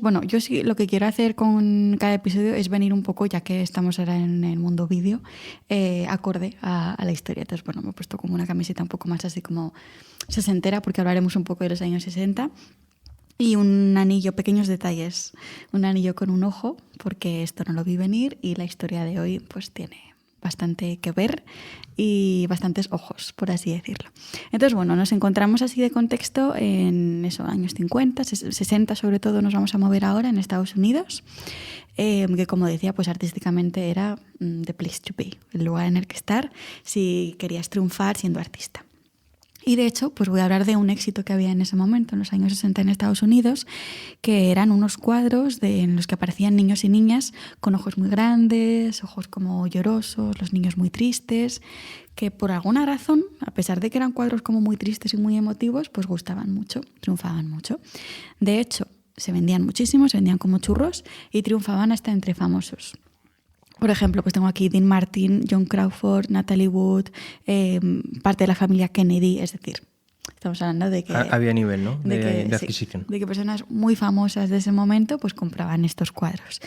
Bueno, yo sí lo que quiero hacer con cada episodio es venir un poco, ya que estamos ahora en el mundo vídeo, acorde a la historia. Entonces, bueno, me he puesto como una camiseta un poco más así como sesentera, porque hablaremos un poco de los años 60. Y un anillo, pequeños detalles, un anillo con un ojo, porque esto no lo vi venir y la historia de hoy pues tiene bastante que ver y bastantes ojos, por así decirlo. Entonces, bueno, nos encontramos así de contexto en esos años 50, 60 sobre todo nos vamos a mover ahora en Estados Unidos, que como decía, pues artísticamente era the place to be, el lugar en el que estar si querías triunfar siendo artista. Y de hecho, pues voy a hablar de un éxito que había en ese momento, en los años 60 en Estados Unidos, que eran unos cuadros en los que aparecían niños y niñas con ojos muy grandes, ojos como llorosos, los niños muy tristes, que por alguna razón, a pesar de que eran cuadros como muy tristes y muy emotivos, pues gustaban mucho, triunfaban mucho. De hecho, se vendían muchísimo, se vendían como churros y triunfaban hasta entre famosos. Por ejemplo, pues tengo aquí Dean Martin, John Crawford, Natalie Wood, parte de la familia Kennedy, es decir, estamos hablando de que... Había nivel, ¿no? De adquisición. Sí, de que personas muy famosas de ese momento pues compraban estos cuadros.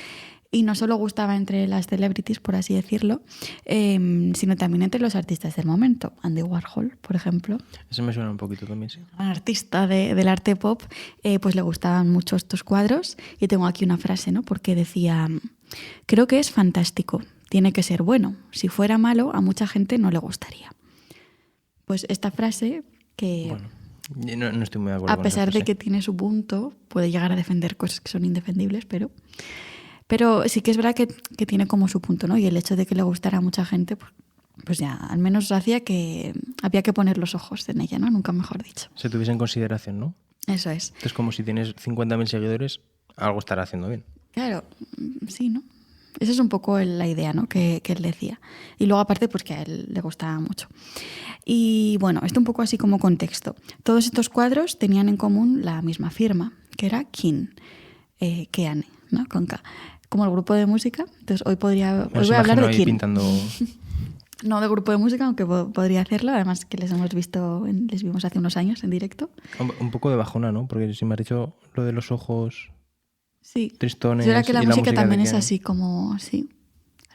Y no solo gustaba entre las celebrities, por así decirlo, sino también entre los artistas del momento. Andy Warhol, por ejemplo. Eso me suena un poquito también, sí. Un artista del arte pop, pues le gustaban mucho estos cuadros. Y tengo aquí una frase, ¿no? Porque decía... Creo que es fantástico, tiene que ser bueno. Si fuera malo, a mucha gente no le gustaría. Pues esta frase que, bueno, no estoy muy de acuerdo a pesar de que tiene su punto, puede llegar a defender cosas que son indefendibles, pero sí que es verdad que tiene como su punto, ¿no? Y el hecho de que le gustara a mucha gente, pues ya al menos hacía que había que poner los ojos en ella, ¿no? Nunca mejor dicho. Se tuviese en consideración, ¿no? Eso es. Entonces, como si tienes 50.000 seguidores, algo estará haciendo bien. Claro, sí, ¿no? Esa es un poco la idea, ¿no? que él decía. Y luego aparte, pues que a él le gustaba mucho. Y bueno, esto un poco así como contexto. Todos estos cuadros tenían en común la misma firma, que era Kin, Keane, ¿no? Con K. Como el grupo de música. Entonces hoy voy a hablar de Kin. Pintando... No de grupo de música, aunque podría hacerlo. Además que les vimos hace unos años en directo. Un poco de bajona, ¿no? Porque si me has dicho lo de los ojos... Sí, tristones. Yo creo que la música también es así como, sí,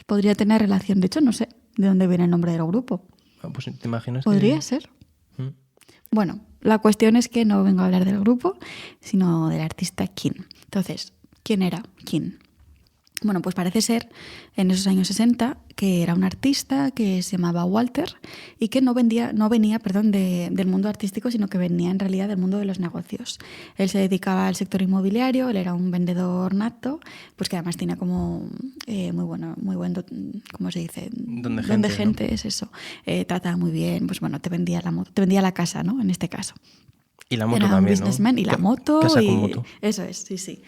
podría tener relación. De hecho, no sé de dónde viene el nombre del grupo. Pues te imaginas. Podría ser. Bueno, la cuestión es que no vengo a hablar del grupo, sino del artista Kin. Entonces, ¿quién era Kin? Bueno, pues parece ser en esos años 60 que era un artista que se llamaba Walter y que no venía del mundo artístico, sino que venía en realidad del mundo de los negocios. Él se dedicaba al sector inmobiliario, él era un vendedor nato, pues que además tenía como muy buen, ¿cómo se dice? Don de gente, ¿no? Es eso. Trataba muy bien, pues bueno, te vendía la moto, te vendía la casa, ¿no? En este caso. Y la moto era también, un businessman, ¿no? Y la moto. Casa con moto. Eso es, sí.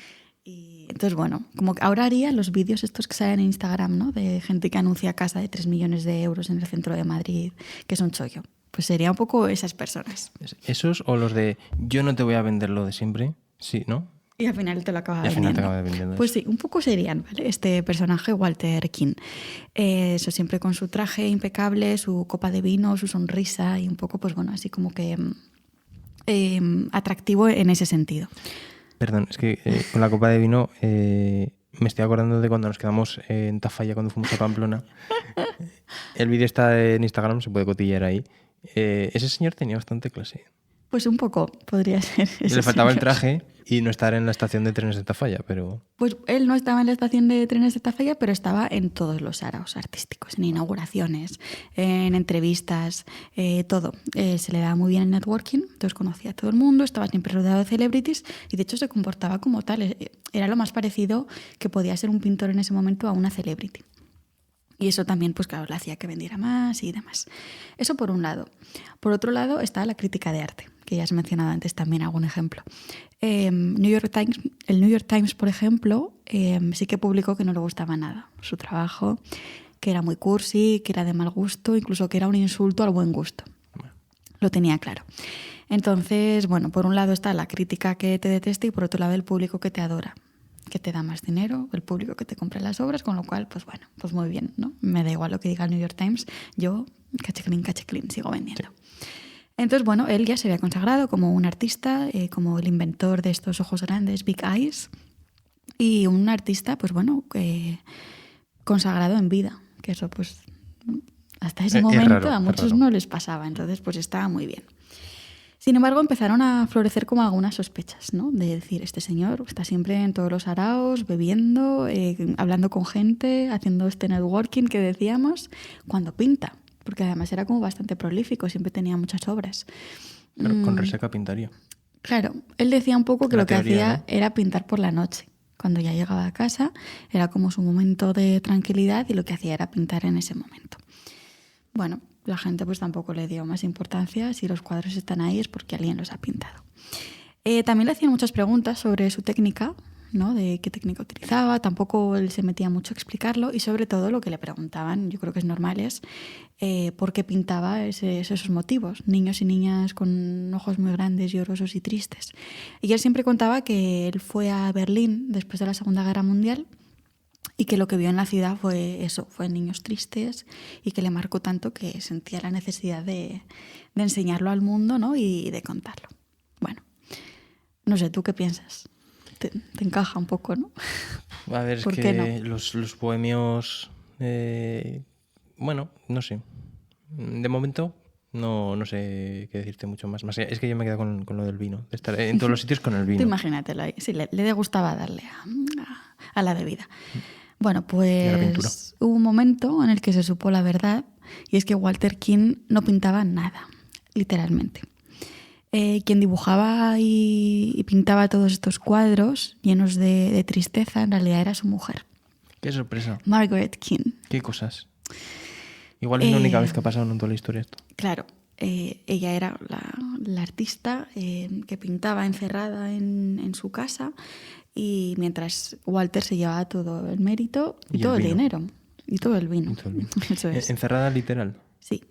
Y entonces, bueno, como que ahora haría los vídeos estos que salen en Instagram, ¿no? De gente que anuncia casa de 3 millones de euros en el centro de Madrid, que es un chollo. Pues sería un poco esas personas. ¿Esos o los de yo no te voy a vender lo de siempre? Sí, ¿no? Y al final te lo acaba vendiendo. Al final te acaba vendiendo. Pues sí, un poco serían, ¿vale? Este personaje, Walter King. Eso siempre con su traje impecable, su copa de vino, su sonrisa y un poco, pues bueno, así como que atractivo en ese sentido. Perdón, es que con la copa de vino me estoy acordando de cuando nos quedamos en Tafalla cuando fuimos a Pamplona. El vídeo está en Instagram, se puede cotillear ahí. Ese señor tenía bastante clase. Pues un poco, podría ser. Le faltaba el traje y no estar en la estación de trenes de Tafalla, pero... Pues él no estaba en la estación de trenes de Tafalla, pero estaba en todos los saraos artísticos, en inauguraciones, en entrevistas, todo. Se le daba muy bien el networking, entonces conocía a todo el mundo, estaba siempre rodeado de celebrities y de hecho se comportaba como tal. Era lo más parecido que podía ser un pintor en ese momento a una celebrity. Y eso también, pues claro, le hacía que vendiera más y demás. Eso por un lado. Por otro lado está la crítica de arte, que ya has mencionado antes también algún ejemplo. El New York Times, por ejemplo, sí que publicó que no le gustaba nada su trabajo, que era muy cursi, que era de mal gusto, incluso que era un insulto al buen gusto. Lo tenía claro. Entonces, bueno, por un lado está la crítica que te detesta y por otro lado el público que te adora, que te da más dinero, el público que te compra las obras, con lo cual, pues bueno, pues muy bien, ¿no? Me da igual lo que diga el New York Times, yo, cacheclín, sigo vendiendo. Sí. Entonces, bueno, él ya se había consagrado como un artista, como el inventor de estos ojos grandes, Big Eyes, y un artista, pues bueno, consagrado en vida, que eso pues hasta ese momento raro, a muchos raro. no les pasaba, entonces pues estaba muy bien. Sin embargo, empezaron a florecer como algunas sospechas, ¿no? De decir, este señor está siempre en todos los araos, bebiendo, hablando con gente, haciendo este networking que decíamos, cuando pinta, porque además era como bastante prolífico, siempre tenía muchas obras. Pero con resaca pintaría. Claro, él decía un poco que La lo que teoría, hacía ¿no? era pintar por la noche. Cuando ya llegaba a casa, era como su momento de tranquilidad y lo que hacía era pintar en ese momento. Bueno, la gente pues tampoco le dio más importancia. Si los cuadros están ahí es porque alguien los ha pintado. También le hacían muchas preguntas sobre su técnica, ¿no? De qué técnica utilizaba. Tampoco él se metía mucho a explicarlo. Y sobre todo lo que le preguntaban, yo creo que es normal, es por qué pintaba esos motivos. Niños y niñas con ojos muy grandes, llorosos y tristes. Y él siempre contaba que él fue a Berlín después de la Segunda Guerra Mundial y que lo que vio en la ciudad fue eso, fue niños tristes y que le marcó tanto que sentía la necesidad de enseñarlo al mundo, ¿no? Y de contarlo. Bueno, no sé, ¿tú qué piensas? Te encaja un poco, ¿no? A ver, es ¿Por que qué no? los bohemios... bueno, no sé. De momento no sé qué decirte mucho más. Es que yo me quedo con lo del vino. De estar en todos los sitios con el Tú vino. imagínatelo ahí. Sí, le gustaba darle a la bebida. Bueno, Y a la pintura. pues hubo un momento en el que se supo la verdad y es que Walter King no pintaba nada, literalmente. Quien dibujaba y pintaba todos estos cuadros llenos de tristeza en realidad era su mujer, Qué sorpresa. Margaret King. Qué cosas. Igual es la única vez que ha pasado en toda la historia esto. Claro, ella era la artista que pintaba encerrada en su casa y mientras Walter se llevaba todo el mérito y Y todo el el vino. dinero y todo el vino. Y todo el vino. Eso es. Encerrada literal. Sí.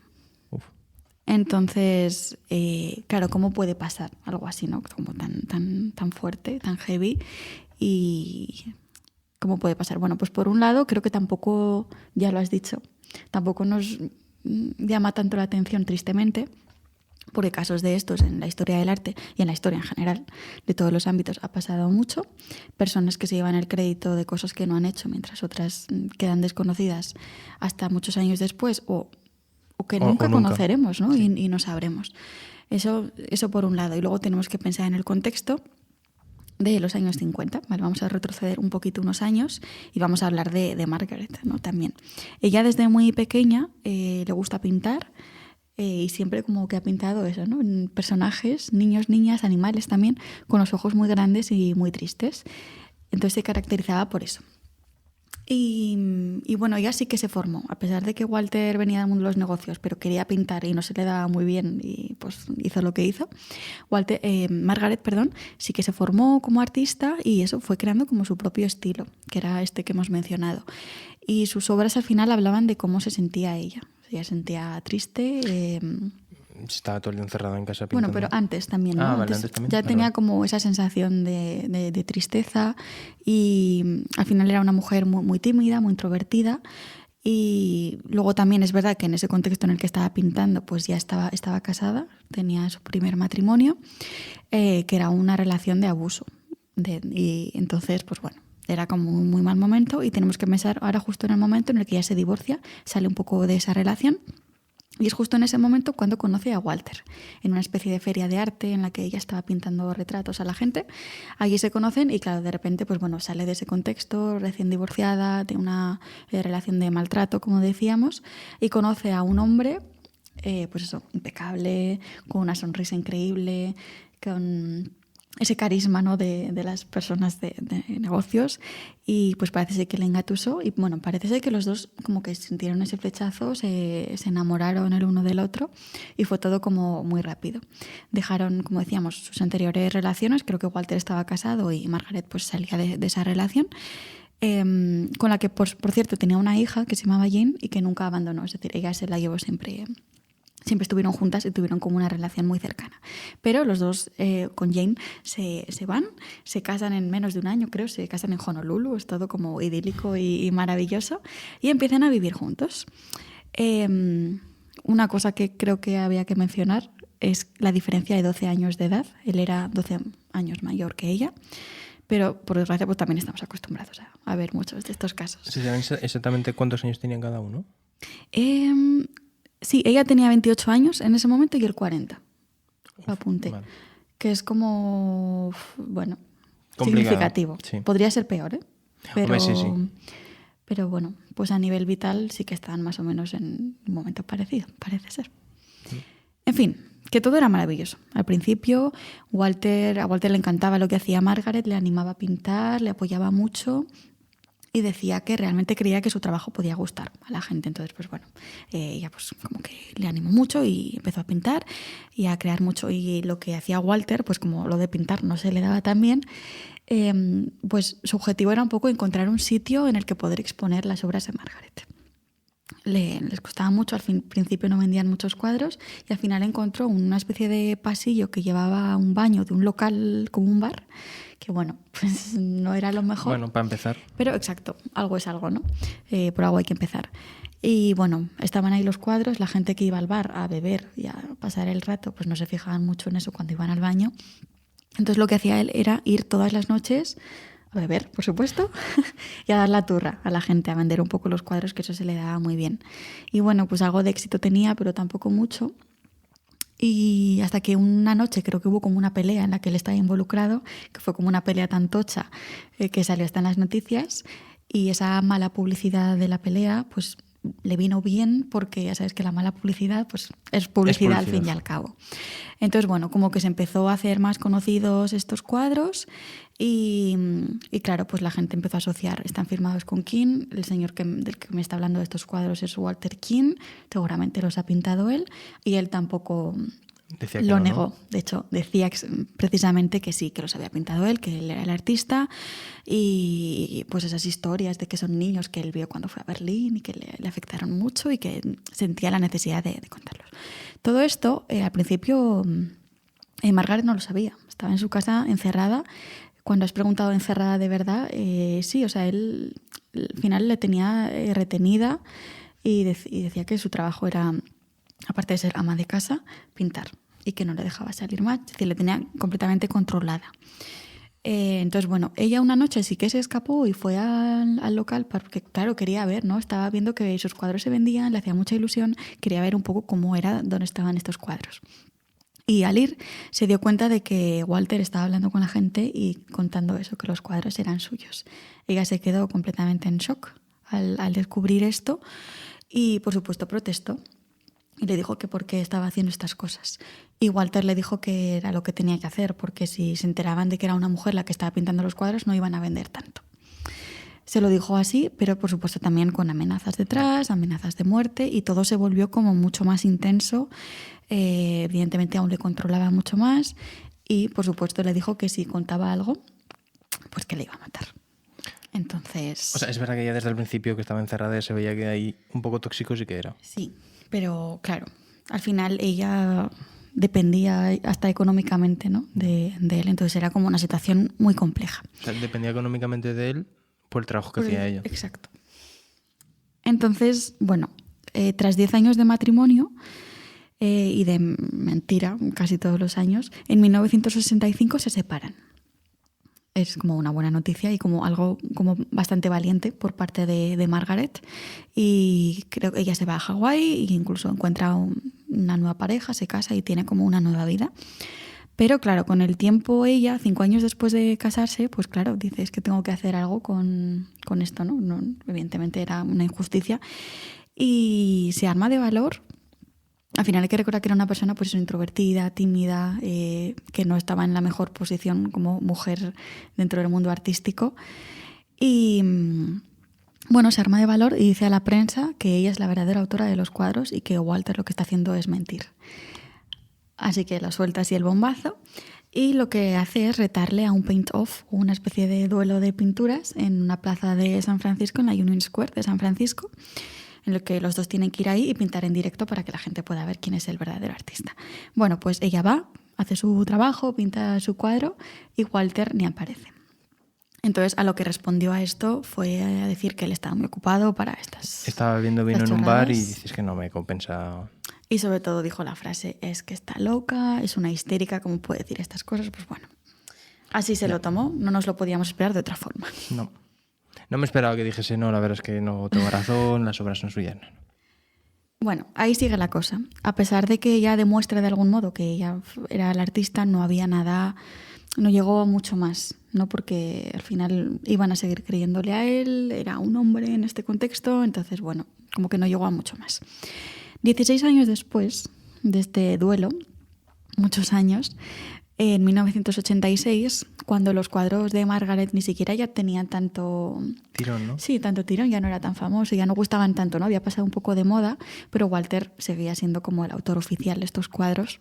Uf. Entonces, claro, ¿cómo puede pasar algo así, ¿no? Como tan fuerte, tan heavy? Y ¿cómo puede pasar? Bueno, pues por un lado, creo que tampoco, ya lo has dicho, tampoco nos llama tanto la atención, tristemente, porque casos de estos en la historia del arte y en la historia en general de todos los ámbitos ha pasado mucho. Personas que se llevan el crédito de cosas que no han hecho, mientras otras quedan desconocidas hasta muchos años después o que nunca nunca. conoceremos, ¿no? Sí. Y no sabremos. Eso por un lado. Y luego tenemos que pensar en el contexto de los años 50. ¿Vale? Vamos a retroceder un poquito unos años y vamos a hablar de Margaret, ¿no? También. Ella desde muy pequeña le gusta pintar y siempre como que ha pintado eso, ¿no? Personajes, niños, niñas, animales también, con los ojos muy grandes y muy tristes. Entonces se caracterizaba por eso. Y bueno, ella sí que se formó, a pesar de que Walter venía del mundo de los negocios, pero quería pintar y no se le daba muy bien y pues hizo lo que hizo. Margaret, sí que se formó como artista y eso fue creando como su propio estilo, que era este que hemos mencionado. Y sus obras al final hablaban de cómo se sentía ella. Ella se sentía triste. Estaba todo el día encerrada en casa pintando. Bueno, pero antes también, ¿no? Vale, antes también. Ya Vale, tenía vale. como esa sensación de tristeza y al final era una mujer muy, muy tímida, muy introvertida y luego también es verdad que en ese contexto en el que estaba pintando pues ya estaba casada, tenía su primer matrimonio, que era una relación de abuso. Y entonces, pues bueno, era como un muy mal momento y tenemos que pensar ahora justo en el momento en el que ella se divorcia, sale un poco de esa relación. Y es justo en ese momento cuando conoce a Walter, en una especie de feria de arte en la que ella estaba pintando retratos a la gente. Allí se conocen y claro, de repente pues bueno, sale de ese contexto, recién divorciada, de una relación de maltrato, como decíamos, y conoce a un hombre, pues eso, impecable, con una sonrisa increíble, con ese carisma, ¿no? de las personas de negocios y pues parece ser que le engatusó y bueno, parece ser que los dos como que sintieron ese flechazo, se enamoraron el uno del otro y fue todo como muy rápido. Dejaron, como decíamos, sus anteriores relaciones, creo que Walter estaba casado y Margaret pues salía de esa relación, con la que por cierto tenía una hija que se llamaba Jane y que nunca abandonó, es decir, ella se la llevó siempre estuvieron juntas y tuvieron como una relación muy cercana. Pero los dos con Jane se van, se casan en menos de un año, creo, se casan en Honolulu, es todo como idílico y maravilloso, y empiezan a vivir juntos. Una cosa que creo que había que mencionar es la diferencia de 12 años de edad. Él era 12 años mayor que ella, Pero por desgracia pues también estamos acostumbrados a ver muchos de estos casos. ¿Se saben exactamente cuántos años tenían cada uno? Sí, ella tenía 28 años en ese momento y él 40. Lo apunté. Vale. Que es como, bueno, Complicado, significativo. sí. Podría ser peor, ¿eh? Pero, Hombre, sí. pero bueno, pues a nivel vital sí que están más o menos en un momento parecido, parece ser. En fin, que todo era maravilloso. Al principio, a Walter le encantaba lo que hacía Margaret, le animaba a pintar, le apoyaba mucho y decía que realmente creía que su trabajo podía gustar a la gente. Entonces, pues bueno, ella pues como que le animó mucho y empezó a pintar y a crear mucho. Y lo que hacía Walter, pues como lo de pintar no se le daba tan bien, pues su objetivo era un poco encontrar un sitio en el que poder exponer las obras de Margaret. Les costaba mucho, principio no vendían muchos cuadros y al final encontró una especie de pasillo que llevaba a un baño de un local como un bar, que bueno, pues no era lo mejor. Bueno, para empezar. Pero exacto, algo es algo, ¿no? Por algo hay que empezar. Y bueno, estaban ahí los cuadros, la gente que iba al bar a beber y a pasar el rato, pues no se fijaban mucho en eso cuando iban al baño. Entonces lo que hacía él era ir todas las noches a beber, por supuesto, y a dar la turra a la gente, a vender un poco los cuadros, que eso se le daba muy bien. Y bueno, pues algo de éxito tenía, pero tampoco mucho. Y hasta que una noche creo que hubo como una pelea en la que él estaba involucrado, que fue como una pelea tan tocha que salió hasta en las noticias, y esa mala publicidad de la pelea pues le vino bien porque ya sabes que la mala publicidad pues es publicidad al fin y al cabo. Entonces, bueno, como que se empezó a hacer más conocidos estos cuadros y claro, pues la gente empezó a asociar, están firmados con King, el señor del que me está hablando de estos cuadros es Walter King, seguramente los ha pintado él y él tampoco lo negó. ¿No? De hecho, decía precisamente que sí, que los había pintado él, que él era el artista y pues esas historias de que son niños que él vio cuando fue a Berlín y que le afectaron mucho y que sentía la necesidad de contarlos. Todo esto, al principio, Margaret no lo sabía. Estaba en su casa encerrada. Cuando has preguntado encerrada de verdad, sí, o sea, él al final le tenía retenida y decía que su trabajo era, aparte de ser ama de casa, pintar y que no le dejaba salir más. Es decir, le tenía completamente controlada. Entonces, bueno, ella una noche sí que se escapó y fue al local porque, claro, quería ver, ¿no? Estaba viendo que sus cuadros se vendían, le hacía mucha ilusión, quería ver un poco cómo era, dónde estaban estos cuadros. Y al ir se dio cuenta de que Walter estaba hablando con la gente y contando eso, que los cuadros eran suyos. Ella se quedó completamente en shock al descubrir esto y, por supuesto, protestó. Y le dijo que por qué estaba haciendo estas cosas. Y Walter le dijo que era lo que tenía que hacer, porque si se enteraban de que era una mujer la que estaba pintando los cuadros, no iban a vender tanto. Se lo dijo así, pero por supuesto también con amenazas detrás, amenazas de muerte, y todo se volvió como mucho más intenso. Evidentemente aún le controlaba mucho más y por supuesto le dijo que si contaba algo, pues que le iba a matar. Entonces... O sea, es verdad que ya desde el principio que estaba encerrada se veía que ahí un poco tóxico sí que era. Sí. Pero claro, al final ella dependía hasta económicamente, ¿no? de él, entonces era como una situación muy compleja. O sea, dependía económicamente de él por el trabajo que hacía ella. Exacto. Entonces, bueno, tras 10 años de matrimonio y de mentira, casi todos los años, en 1965 se separan. Es como una buena noticia y como algo como bastante valiente por parte de Margaret. Y creo que ella se va a Hawái e incluso encuentra una nueva pareja, se casa y tiene como una nueva vida. Pero claro, con el tiempo ella, 5 años después de casarse, pues claro, dice, es que tengo que hacer algo con esto, ¿no? Evidentemente era una injusticia. Y se arma de valor. Al final hay que recordar que era una persona pues introvertida, tímida, que no estaba en la mejor posición como mujer dentro del mundo artístico. Y bueno, se arma de valor y dice a la prensa que ella es la verdadera autora de los cuadros y que Walter lo que está haciendo es mentir. Así que lo suelta así el bombazo y lo que hace es retarle a un paint-off, una especie de duelo de pinturas en una plaza de San Francisco, en la Union Square de San Francisco, en el que los dos tienen que ir ahí y pintar en directo para que la gente pueda ver quién es el verdadero artista. Bueno, pues ella va, hace su trabajo, pinta su cuadro y Walter ni aparece. Entonces, a lo que respondió a esto fue a decir que él estaba muy ocupado para estas... Estaba bebiendo vino en un bar y dices que no me compensa... Y sobre todo dijo la frase, es que está loca, es una histérica, ¿cómo puede decir estas cosas? Pues bueno, Así se lo tomó, no nos lo podíamos esperar de otra forma. No. No me esperaba que dijese, no, la verdad es que no tengo razón, las obras son suyas. No. Bueno, ahí sigue la cosa. A pesar de que ella demuestra de algún modo que ella era la artista, no había nada, no llegó mucho más, ¿no? Porque al final iban a seguir creyéndole a él, era un hombre en este contexto, entonces, bueno, como que no llegó a mucho más. 16 años después de este duelo, muchos años, en 1986, cuando los cuadros de Margaret ni siquiera ya tenían tanto tirón, ¿no? Sí, tanto tirón, ya no era tan famoso, ya no gustaban tanto, ¿no? Había pasado un poco de moda, pero Walter seguía siendo como el autor oficial de estos cuadros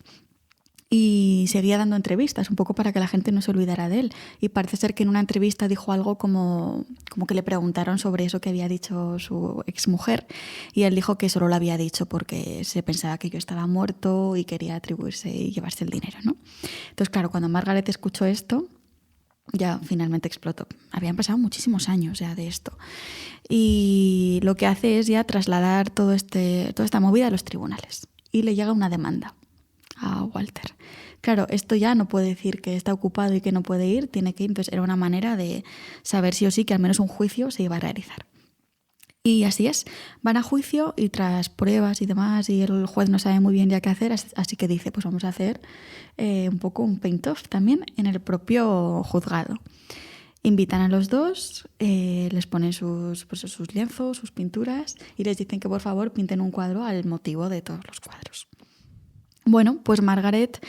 y seguía dando entrevistas, un poco para que la gente no se olvidara de él. Y parece ser que en una entrevista dijo algo como que le preguntaron sobre eso que había dicho su exmujer y él dijo que solo lo había dicho porque se pensaba que yo estaba muerto y quería atribuirse y llevarse el dinero, ¿no? Entonces, claro, cuando Margaret escuchó esto, ya finalmente explotó. Habían pasado muchísimos años ya de esto. Y lo que hace es ya trasladar toda esta movida a los tribunales. Y le llega una demanda a Walter. Claro, esto ya no puede decir que está ocupado y que no puede ir, tiene que ir. Entonces era una manera de saber sí o sí que al menos un juicio se iba a realizar. Y así es, van a juicio y tras pruebas y demás, y el juez no sabe muy bien ya qué hacer, así que dice, pues vamos a hacer un poco un paint-off también en el propio juzgado. Invitan a los dos, les ponen sus lienzos, sus pinturas, y les dicen que por favor pinten un cuadro al motivo de todos los cuadros. Bueno, pues Margaret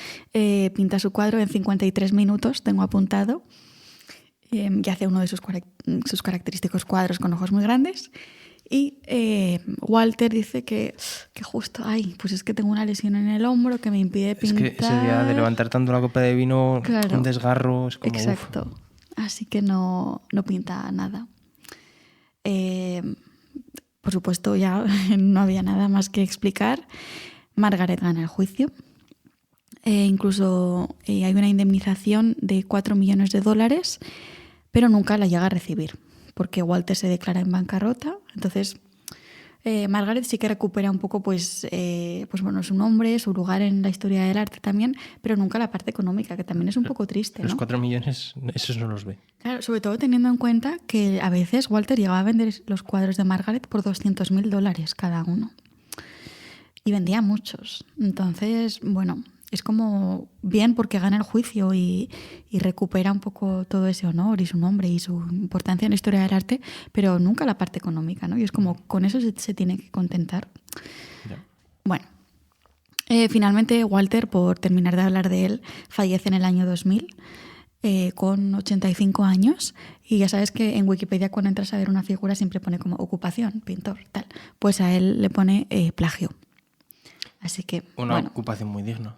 pinta su cuadro en 53 minutos, tengo apuntado, y hace uno de sus característicos cuadros con ojos muy grandes. Y Walter dice que justo, pues es que tengo una lesión en el hombro que me impide pintar. Es que ese día de levantar tanto una copa de vino, claro, un desgarro, es como... Exacto. Uf. Así que no pinta nada. Por supuesto, ya no había nada más que explicar. Margaret gana el juicio. Incluso hay una indemnización de $4 millones, pero nunca la llega a recibir, porque Walter se declara en bancarrota. Entonces, Margaret sí que recupera un poco pues bueno, su nombre, su lugar en la historia del arte también, pero nunca la parte económica, que también es un poco triste, ¿no? Los 4 millones, esos no los ve. Claro, sobre todo teniendo en cuenta que a veces Walter llegaba a vender los cuadros de Margaret por $200.000 cada uno. Y vendía muchos. Entonces, bueno, es como bien porque gana el juicio y recupera un poco todo ese honor y su nombre y su importancia en la historia del arte, pero nunca la parte económica, ¿no? Y es como con eso se tiene que contentar. Yeah. Bueno, finalmente Walter, por terminar de hablar de él, fallece en el año 2000 con 85 años y ya sabes que en Wikipedia cuando entras a ver una figura siempre pone como ocupación, pintor, tal. Pues a él le pone plagio. Así que, una ocupación muy digna.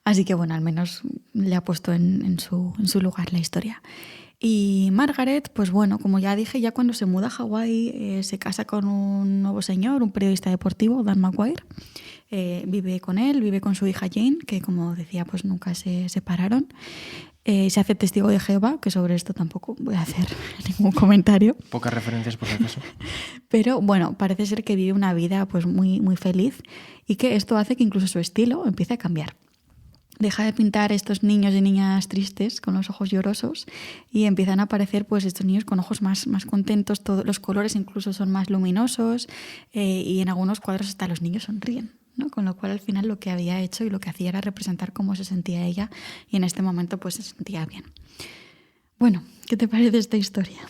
Así que, bueno, al menos le ha puesto en su lugar la historia. Y Margaret, pues bueno, como ya dije, ya cuando se muda a Hawái se casa con un nuevo señor, un periodista deportivo, Dan McGuire. Vive con él, vive con su hija Jane, que como decía, pues nunca se separaron. Se hace testigo de Jehová, que sobre esto tampoco voy a hacer ningún comentario. Pocas referencias por si acaso. Pero bueno, parece ser que vive una vida pues muy, muy feliz y que esto hace que incluso su estilo empiece a cambiar. Deja de pintar estos niños y niñas tristes con los ojos llorosos y empiezan a aparecer pues estos niños con ojos más contentos, todos los colores incluso son más luminosos y en algunos cuadros hasta los niños sonríen, ¿no? Con lo cual al final lo que había hecho y lo que hacía era representar cómo se sentía ella y en este momento pues se sentía bien. Bueno, ¿qué te parece esta historia?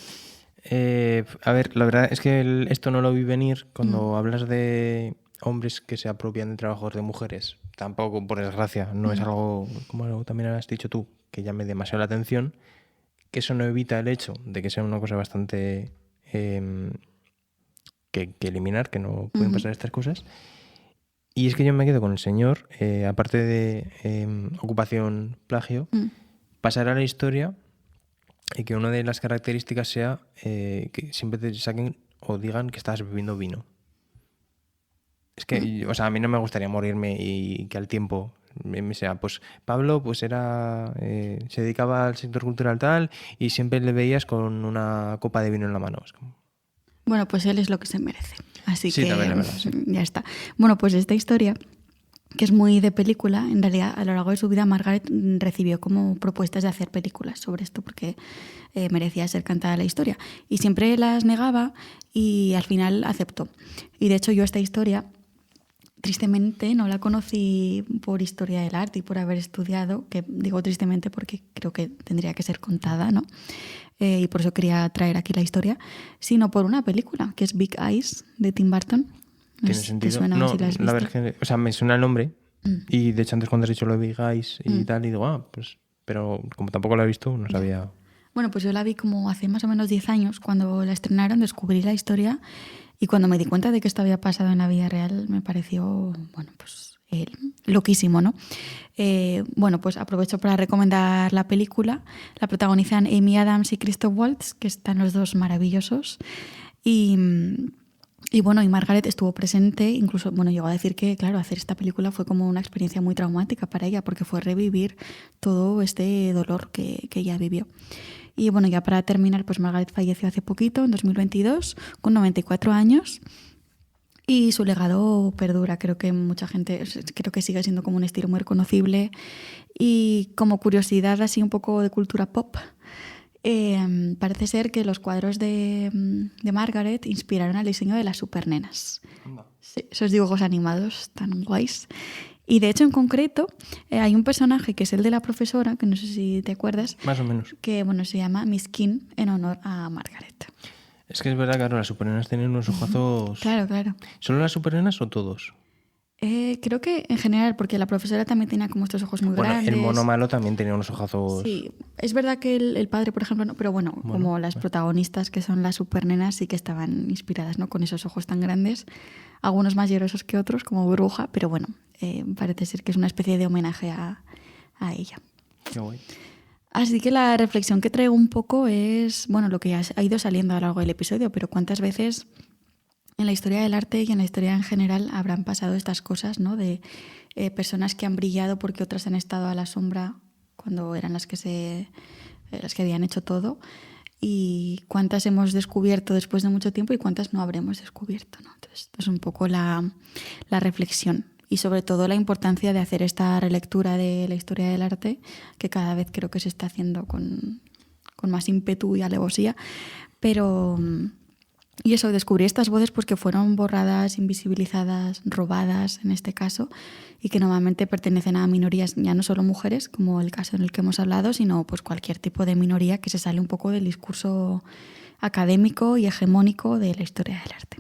A ver, la verdad es que esto no lo vi venir cuando hablas de hombres que se apropian de trabajos de mujeres. Tampoco, por desgracia, no es algo, como también has dicho tú, que llame demasiado la atención, que eso no evita el hecho de que sea una cosa bastante que eliminar, que no pueden pasar estas cosas. Y es que yo me quedo con el señor, aparte de ocupación plagio, pasar a la historia y que una de las características sea que siempre te saquen o digan que estás bebiendo vino. Es que, o sea, a mí no me gustaría morirme y que al tiempo me sea, pues Pablo pues era se dedicaba al sector cultural tal y siempre le veías con una copa de vino en la mano. Es como... Bueno, pues él es lo que se merece. Así sí, que también es verdad, sí. Ya está. Bueno, pues esta historia que es muy de película. En realidad, a lo largo de su vida, Margaret recibió como propuestas de hacer películas sobre esto porque merecía ser cantada la historia. Y siempre las negaba y al final aceptó. Y de hecho yo esta historia, tristemente, no la conocí por historia del arte y por haber estudiado, que digo tristemente porque creo que tendría que ser contada, ¿no? Y por eso quería traer aquí la historia, sino por una película, que es Big Eyes, de Tim Burton. ¿Tiene ¿Te sentido? suena No, si la has la visto? verdad es que, o sea, me suena el nombre y de hecho antes cuando has dicho lo de Big Eyes y tal, y digo, pues, pero como tampoco la he visto, no sabía. Bueno, pues yo la vi como hace más o menos 10 años, cuando la estrenaron, descubrí la historia y cuando me di cuenta de que esto había pasado en la vida real, me pareció, bueno, pues loquísimo, ¿no? Bueno, pues aprovecho para recomendar la película. La protagonizan Amy Adams y Christoph Waltz, que están los dos maravillosos. Y bueno, y Margaret estuvo presente, incluso, bueno, llegó a decir que, claro, hacer esta película fue como una experiencia muy traumática para ella, porque fue revivir todo este dolor que ella vivió. Y bueno, ya para terminar, pues Margaret falleció hace poquito, en 2022, con 94 años. Y su legado perdura, creo que mucha gente, creo que sigue siendo como un estilo muy reconocible. Y como curiosidad así un poco de cultura pop, parece ser que los cuadros de Margaret inspiraron al diseño de las supernenas. Sí, esos dibujos animados tan guays. Y de hecho, en concreto, hay un personaje que es el de la profesora, que no sé si te acuerdas. Más o menos. Que bueno, se llama Miss King en honor a Margaret. Es que es verdad, claro, las supernenas tienen unos ojazos... Claro, claro. ¿Solo las supernenas o todos? Creo que en general, porque la profesora también tenía como estos ojos muy grandes. El mono malo también tenía unos ojazos... Sí, es verdad que el padre, por ejemplo, no, pero bueno, como las protagonistas que son las supernenas sí que estaban inspiradas, ¿no? Con esos ojos tan grandes, algunos más llorosos que otros, como Bruja, pero bueno, parece ser que es una especie de homenaje a ella. Qué guay. Así que la reflexión que traigo un poco es, bueno, lo que ha ido saliendo a lo largo del episodio, pero cuántas veces en la historia del arte y en la historia en general habrán pasado estas cosas, ¿no? De personas que han brillado porque otras han estado a la sombra cuando eran las que habían hecho todo, y cuántas hemos descubierto después de mucho tiempo y cuántas no habremos descubierto, ¿no? Entonces, esto es un poco la reflexión. Y sobre todo la importancia de hacer esta relectura de la historia del arte, que cada vez creo que se está haciendo con más ímpetu y alevosía. Pero, y eso, descubrir estas voces pues, que fueron borradas, invisibilizadas, robadas en este caso, y que normalmente pertenecen a minorías, ya no solo mujeres, como el caso en el que hemos hablado, sino pues, cualquier tipo de minoría que se sale un poco del discurso académico y hegemónico de la historia del arte.